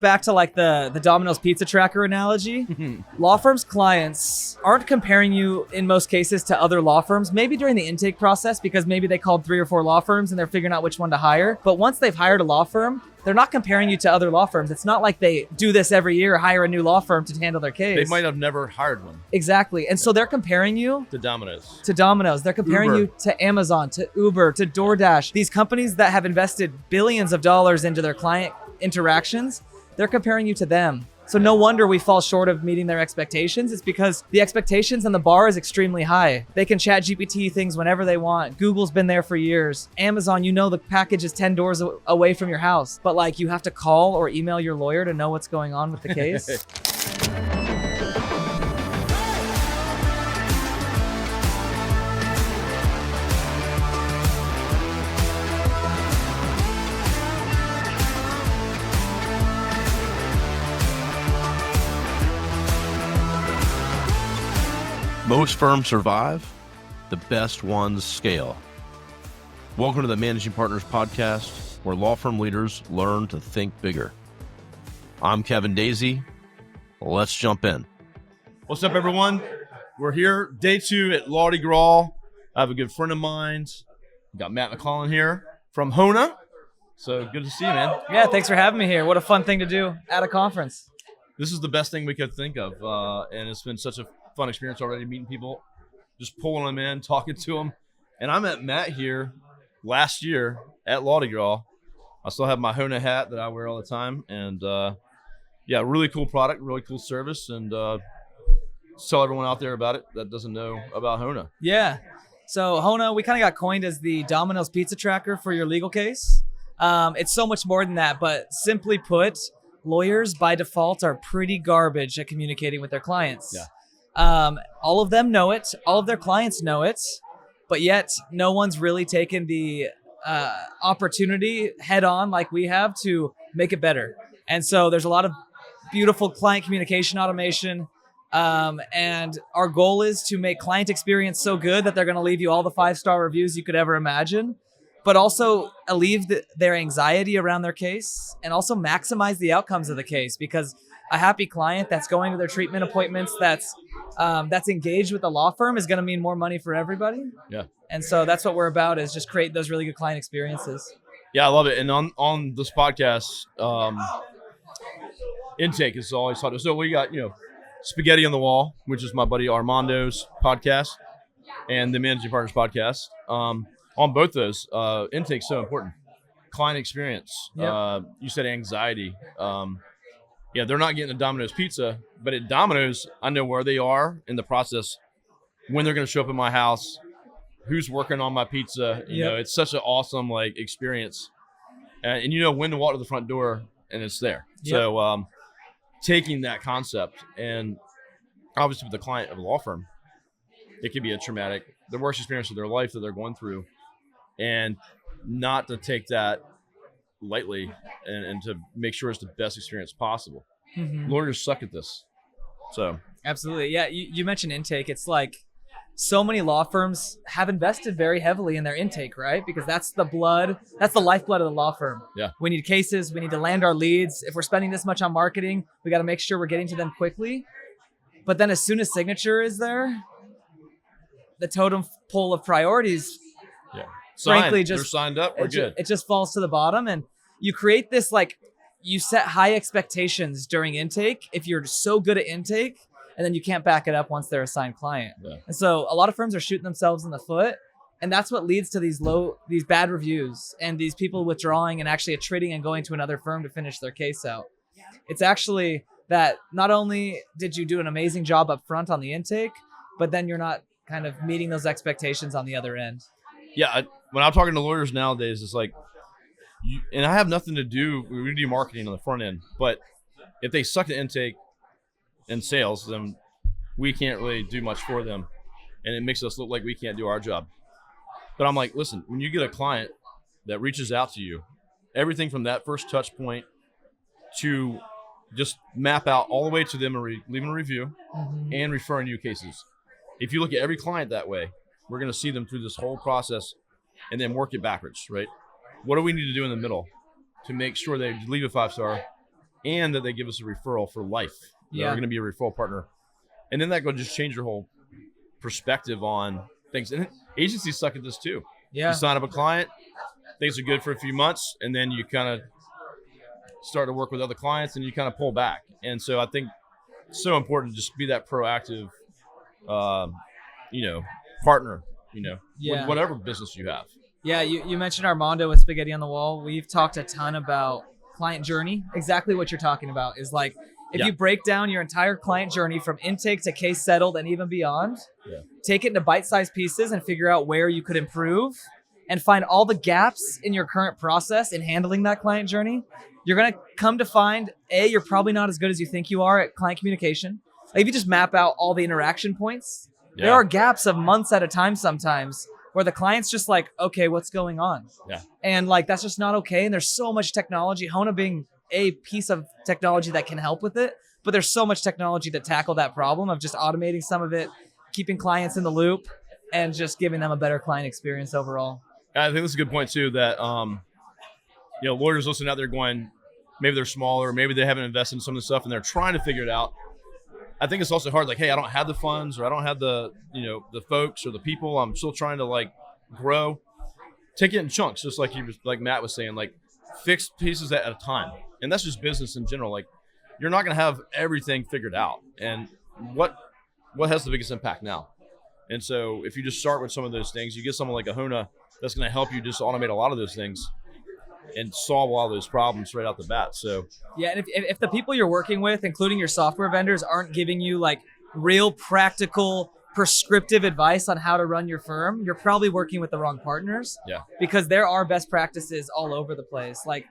back to like the Domino's pizza tracker analogy, law firms' clients aren't comparing you in most cases to other law firms, maybe during the intake process because maybe they called 3 or 4 law firms and they're figuring out which one to hire. But once they've hired a law firm, they're not comparing you to other law firms. It's not like they do this every year, hire a new law firm to handle their case. They might have never hired one. Exactly. And so they're comparing you to Domino's. They're comparing you to Amazon, to Uber, to DoorDash. These companies that have invested billions of dollars into their client interactions, they're comparing you to them. So no wonder we fall short of meeting their expectations. It's because the expectations and the bar is extremely high. They can chat GPT things whenever they want. Google's been there for years. Amazon, the package is 10 doors away from your house. But like you have to call or email your lawyer to know what's going on with the case. Most firms survive, the best ones scale. Welcome to the Managing Partners Podcast, where law firm leaders learn to think bigger. I'm Kevin Daisy. Let's jump in. What's up, everyone? We're here, day 2 at Mardi Gras. I have a good friend of mine. We got Matt McClellan here from Hona. So good to see you, man. Yeah, thanks for having me here. What a fun thing to do at a conference. This is the best thing we could think of, and it's been such a fun experience already, meeting people, just pulling them in, talking to them. And I met Matt here last year at Mardi Gras. I still have my Hona hat that I wear all the time, and yeah, really cool product, really cool service, and tell everyone out there about it that doesn't know about Hona. Yeah, so Hona, we kind of got coined as the Domino's pizza tracker for your legal case. It's so much more than that, but simply put, lawyers by default are pretty garbage at communicating with their clients. Yeah. All of them know it. All of their clients know it, but yet no one's really taken the opportunity head on like we have to make it better. And so there's a lot of beautiful client communication automation. And our goal is to make client experience so good that they're going to leave you all the 5-star reviews you could ever imagine, but also alleviate their anxiety around their case and also maximize the outcomes of the case, because a happy client that's going to their treatment appointments, that's engaged with the law firm, is going to mean more money for everybody. Yeah. And so that's what we're about, is just create those really good client experiences. Yeah, I love it. And on this podcast, intake is always hot. So we got, Spaghetti on the Wall, which is my buddy Armando's podcast, and the Managing Partners Podcast. On both those, intake's so important. Client experience. Yep. You said anxiety. Yeah, they're not getting a Domino's pizza, but at Domino's, I know where they are in the process, when they're going to show up at my house, who's working on my pizza. You know, it's such an awesome experience, and when to walk to the front door, and it's there. Yep. So taking that concept, and obviously with the client of a law firm, it could be the worst experience of their life that they're going through, and not to take that lightly, and to make sure it's the best experience possible. Mm-hmm. Lawyers suck at this. So absolutely. Yeah. You mentioned intake. It's like so many law firms have invested very heavily in their intake, right? Because that's the lifeblood of the law firm. Yeah. We need cases. We need to land our leads. If we're spending this much on marketing, we got to make sure we're getting to them quickly. But then as soon as signature is there, the totem pole of priorities, frankly, they're signed up. We're good. It just falls to the bottom, and you create this you set high expectations during intake if you're so good at intake, and then you can't back it up once they're a signed client. Yeah. And so a lot of firms are shooting themselves in the foot, and that's what leads to these bad reviews and these people withdrawing and actually attriting and going to another firm to finish their case out. It's actually that not only did you do an amazing job up front on the intake, but then you're not kind of meeting those expectations on the other end. Yeah, when I'm talking to lawyers nowadays, it's like, and I have nothing to do, we do marketing on the front end, but if they suck at intake and sales, then we can't really do much for them, and it makes us look like we can't do our job. But I'm like, listen, when you get a client that reaches out to you, everything from that first touch point to just map out all the way to them leaving a review, mm-hmm. and referring you cases. If you look at every client that way, we're going to see them through this whole process and then work it backwards, right? What do we need to do in the middle to make sure they leave a 5-star and that they give us a referral for life. They're going to be a referral partner. And then that will just change your whole perspective on things. And agencies suck at this too. Yeah. You sign up a client, things are good for a few months, and then you kind of start to work with other clients and you kind of pull back. And so I think it's so important to just be that proactive, partner, with whatever business you have. Yeah, you mentioned Armando with Spaghetti on the Wall. We've talked a ton about client journey. Exactly what you're talking about is like, if you break down your entire client journey from intake to case settled and even beyond, take it into bite-sized pieces and figure out where you could improve and find all the gaps in your current process in handling that client journey, you're going to come to find, you're probably not as good as you think you are at client communication. Like if you just map out all the interaction points, there are gaps of months at a time sometimes where the client's just like, okay, what's going on? Yeah. And like, that's just not okay. And there's so much technology, Hona being a piece of technology that can help with it, but there's so much technology to tackle that problem of just automating some of it, keeping clients in the loop, and just giving them a better client experience overall. I think that's a good point too, that lawyers listening out there going, maybe they're smaller, maybe they haven't invested in some of the stuff and they're trying to figure it out. I think it's also hard, like, hey, I don't have the funds, or I don't have the folks or the people. I'm still trying to like grow. Take it in chunks, just like Matt was saying, like fix pieces at a time. And that's just business in general. Like you're not going to have everything figured out. And what has the biggest impact now? And so if you just start with some of those things, you get someone like a Hona that's going to help you just automate a lot of those things and solve all those problems right out the bat. So yeah, and if the people you're working with, including your software vendors, aren't giving you like real practical prescriptive advice on how to run your firm, you're probably working with the wrong partners. Yeah. Because there are best practices all over the place. Like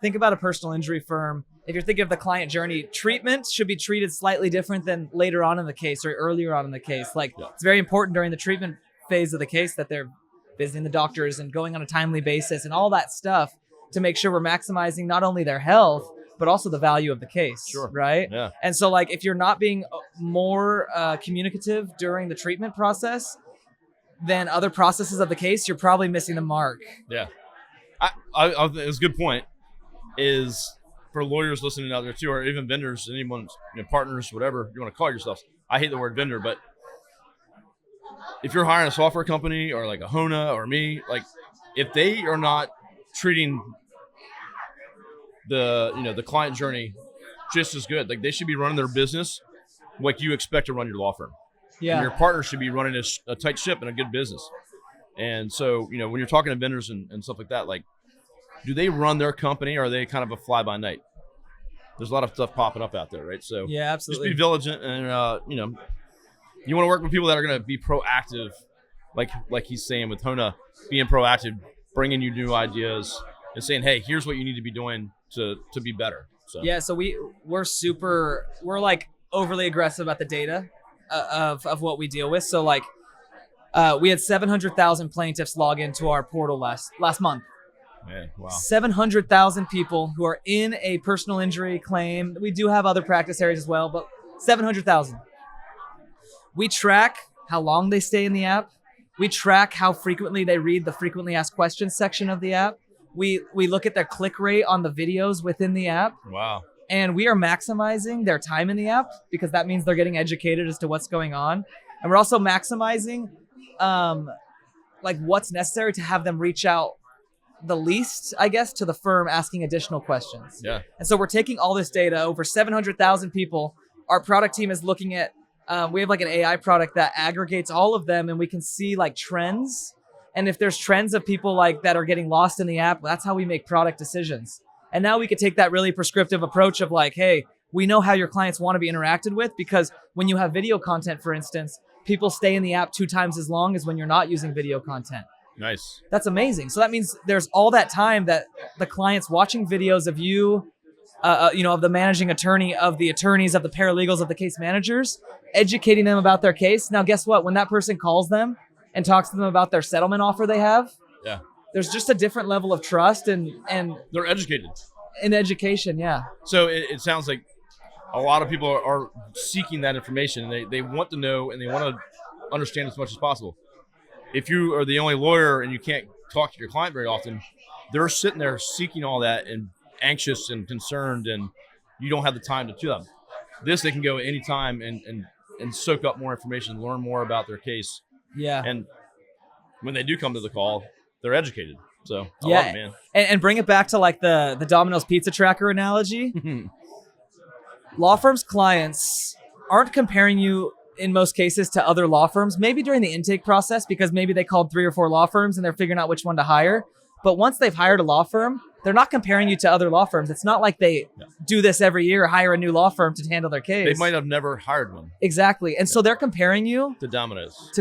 think about a personal injury firm. If you're thinking of the client journey, treatment should be treated slightly different than later on in the case or earlier on in the case. Like it's very important during the treatment phase of the case that they're visiting the doctors and going on a timely basis and all that stuff to make sure we're maximizing not only their health, but also the value of the case. Sure. Right? Yeah. And so like if you're not being more communicative during the treatment process than other processes of the case, you're probably missing the mark. Yeah. It's a good point. Is for lawyers listening out there too, or even vendors, anyone, partners, whatever you want to call yourselves. I hate the word vendor, but if you're hiring a software company or like a Hona or me, like if they are not treating the client journey just as good, like they should be running their business like you expect to run your law firm. Yeah. And your partner should be running a tight ship and a good business. And so, when you're talking to vendors and stuff like that, like, do they run their company or are they kind of a fly by night? There's a lot of stuff popping up out there, right? So yeah, absolutely. Just be vigilant and, you want to work with people that are going to be proactive, like he's saying with Hona, being proactive, bringing you new ideas and saying, hey, here's what you need to be doing to be better. So yeah, so we're like overly aggressive about the data of what we deal with. So like we had 700,000 plaintiffs log into our portal last month. Man, wow. 700,000 people who are in a personal injury claim. We do have other practice areas as well, but 700,000. We track how long they stay in the app. We track how frequently they read the frequently asked questions section of the app. We look at their click rate on the videos within the app. Wow. And we are maximizing their time in the app because that means they're getting educated as to what's going on. And we're also maximizing like what's necessary to have them reach out the least, I guess, to the firm asking additional questions. Yeah. And so we're taking all this data, over 700,000 people. Our product team is looking at, we have like an AI product that aggregates all of them and we can see like trends. And if there's trends of people like that are getting lost in the app, that's how we make product decisions. And now we could take that really prescriptive approach of like, hey, we know how your clients want to be interacted with, because when you have video content, for instance, people stay in the app 2 times as long as when you're not using video content. Nice. That's amazing. So that means there's all that time that the client's watching videos of you, of the managing attorney, of the attorneys, of the paralegals, of the case managers, educating them about their case. Now, guess what? When that person calls them and talks to them about their settlement offer they have, yeah, there's just a different level of trust and they're educated. In education, yeah. So it sounds like a lot of people are seeking that information, and they want to know and they want to understand as much as possible. If you are the only lawyer and you can't talk to your client very often, they're sitting there seeking all that and anxious and concerned, and you don't have the time to do them. This, they can go anytime and soak up more information, learn more about their case. Yeah. And when they do come to the call, they're educated. So I love it, man. And bring it back to like the Domino's pizza tracker analogy. Law firms' clients aren't comparing you in most cases to other law firms, maybe during the intake process, because maybe they called 3 or 4 law firms and they're figuring out which one to hire. But once they've hired a law firm, they're not comparing you to other law firms. It's not like they do this every year, hire a new law firm to handle their case. They might have never hired one. Exactly. And so they're comparing you to Domino's.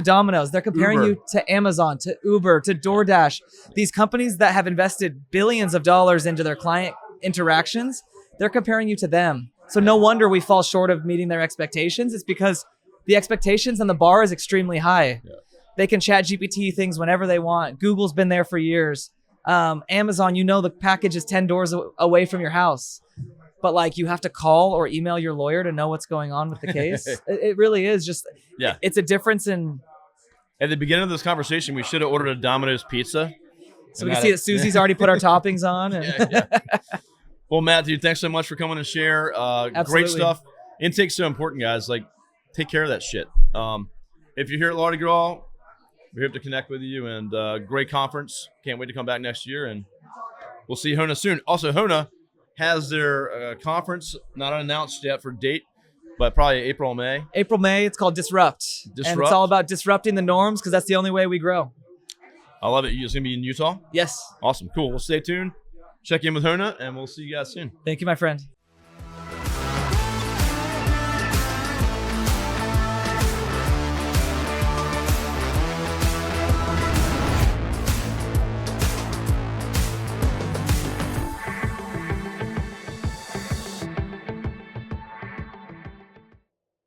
They're comparing you to Amazon, to Uber, to DoorDash. These companies that have invested billions of dollars into their client interactions, they're comparing you to them. So no wonder we fall short of meeting their expectations. It's because the expectations and the bar is extremely high. Yeah. They can chat GPT things whenever they want. Google's been there for years. Amazon, the package is 10 doors away from your house. But like you have to call or email your lawyer to know what's going on with the case. It really is just, it's a difference in. At the beginning of this conversation, we should have ordered a Domino's pizza. So we can see that Susie's already put our toppings on. And Well, Matt, dude, thanks so much for coming to share. Great stuff. Intake's so important, guys. Like, take care of that shit. If you're here at Law de Gras, we hope to connect with you, and great conference. Can't wait to come back next year, and we'll see Hona soon. Also, Hona has their conference, not announced yet for date, but probably April, May. April, May. It's called Disrupt. And it's all about disrupting the norms because that's the only way we grow. I love it. It's going to be in Utah? Yes. Awesome. Cool. Well, stay tuned. Check in with Hona, and we'll see you guys soon. Thank you, my friend.